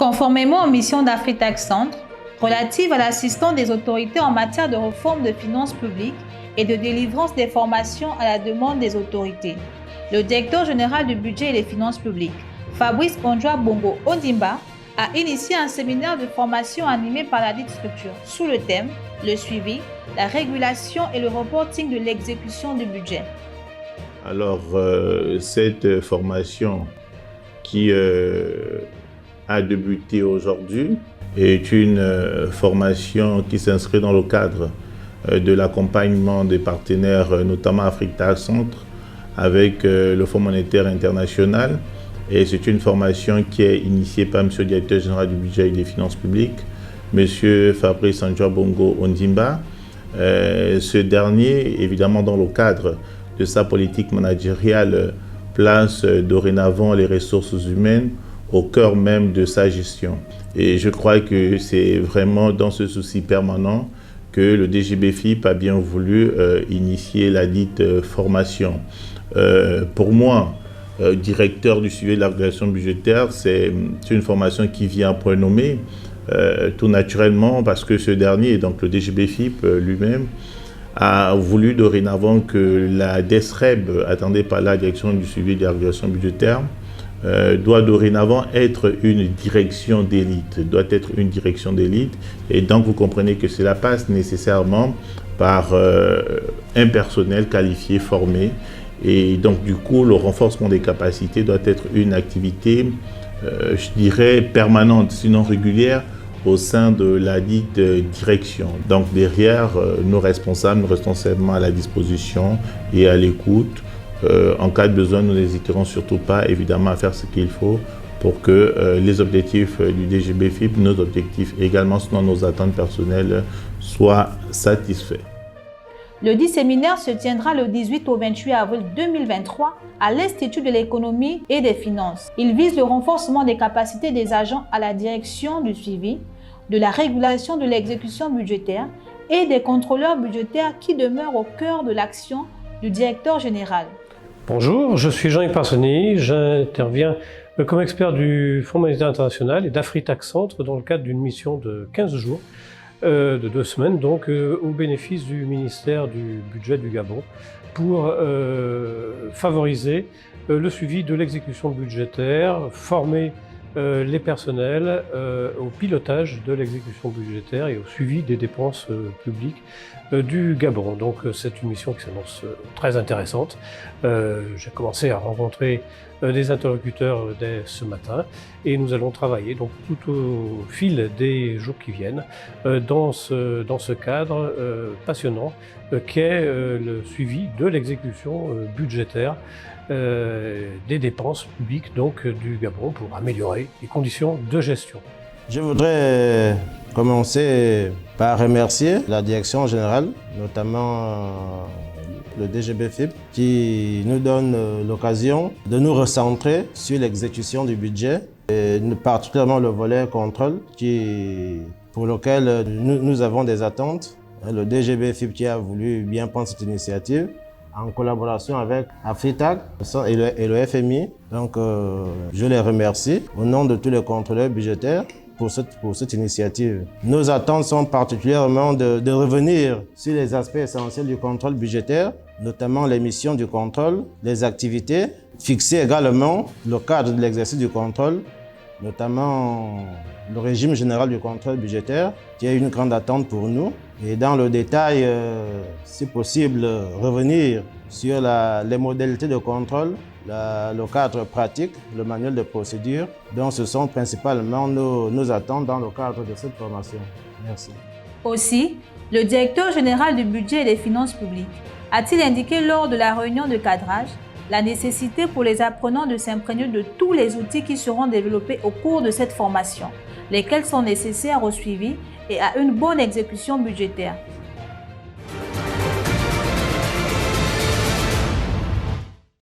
Conformément aux missions d'Afritac Centre, relatives à l'assistance des autorités en matière de réforme de finances publiques et de délivrance des formations à la demande des autorités, le directeur général du budget et des finances publiques, Fabrice Ondjoa-Bongo Ondimba, a initié un séminaire de formation animé par la dite structure sous le thème « Le suivi, la régulation et le reporting de l'exécution du budget ». Alors, cette formation qui a débuté aujourd'hui est une formation qui s'inscrit dans le cadre de l'accompagnement des partenaires, notamment Afritac Centre, avec le Fonds monétaire international. Et c'est une formation qui est initiée par M. le directeur général du budget et des finances publiques, M. Fabrice Ondjoa-Bongo Ondimba. Ce dernier, évidemment dans le cadre de sa politique managériale, place dorénavant les ressources humaines au cœur même de sa gestion. Et je crois que c'est vraiment dans ce souci permanent que le DGBFIP a bien voulu initier la dite formation. Pour moi, directeur du suivi de la régulation budgétaire, c'est une formation qui vient à point nommé, tout naturellement parce que ce dernier, donc le DGBFIP lui-même, a voulu dorénavant que la DESREB, attendée par la direction du suivi de la régulation budgétaire, doit dorénavant être une direction d'élite, et donc vous comprenez que cela passe nécessairement par un personnel qualifié, formé, et donc du coup le renforcement des capacités doit être une activité, je dirais, permanente, sinon régulière, au sein de la dite direction. Donc derrière, nos responsables, nous restons simplement à la disposition et à l'écoute. En cas de besoin, nous n'hésiterons surtout pas, évidemment, à faire ce qu'il faut pour que les objectifs du DGBFIP, nos objectifs également, selon nos attentes personnelles, soient satisfaits. Le dit séminaire se tiendra le 18 au 28 avril 2023 à l'Institut de l'économie et des finances. Il vise le renforcement des capacités des agents à la direction du suivi, de la régulation de l'exécution budgétaire et des contrôleurs budgétaires qui demeurent au cœur de l'action du directeur général. Bonjour, je suis Jean-Yves Parsoni, j'interviens comme expert du Fonds monétaire international et d'Afritac Centre dans le cadre d'une mission de 15 jours, de 2 semaines, donc au bénéfice du ministère du budget du Gabon pour favoriser le suivi de l'exécution budgétaire, former les personnels au pilotage de l'exécution budgétaire et au suivi des dépenses publiques du Gabon. Donc c'est une mission qui s'annonce très intéressante. J'ai commencé à rencontrer des interlocuteurs dès ce matin et nous allons travailler donc tout au fil des jours qui viennent dans ce cadre passionnant qu'est le suivi de l'exécution budgétaire des dépenses publiques donc du Gabon pour améliorer les conditions de gestion. Je voudrais commencer par remercier la direction générale, notamment le DGBFIP, qui nous donne l'occasion de nous recentrer sur l'exécution du budget, et particulièrement le volet contrôle, pour lequel nous avons des attentes. Le DGBFIP qui a voulu bien prendre cette initiative, en collaboration avec Afritac et le FMI. Donc, je les remercie au nom de tous les contrôleurs budgétaires pour cette initiative. Nos attentes sont particulièrement de revenir sur les aspects essentiels du contrôle budgétaire, notamment les missions du contrôle, les activités, fixer également le cadre de l'exercice du contrôle, notamment le régime général du contrôle budgétaire, qui est une grande attente pour nous. Et dans le détail, si possible, revenir sur les modalités de contrôle, le cadre pratique, le manuel de procédure. Donc ce sont principalement nos attentes dans le cadre de cette formation. Merci. Aussi, le directeur général du budget et des finances publiques a-t-il indiqué lors de la réunion de cadrage la nécessité pour les apprenants de s'imprégner de tous les outils qui seront développés au cours de cette formation, lesquels sont nécessaires au suivi et à une bonne exécution budgétaire.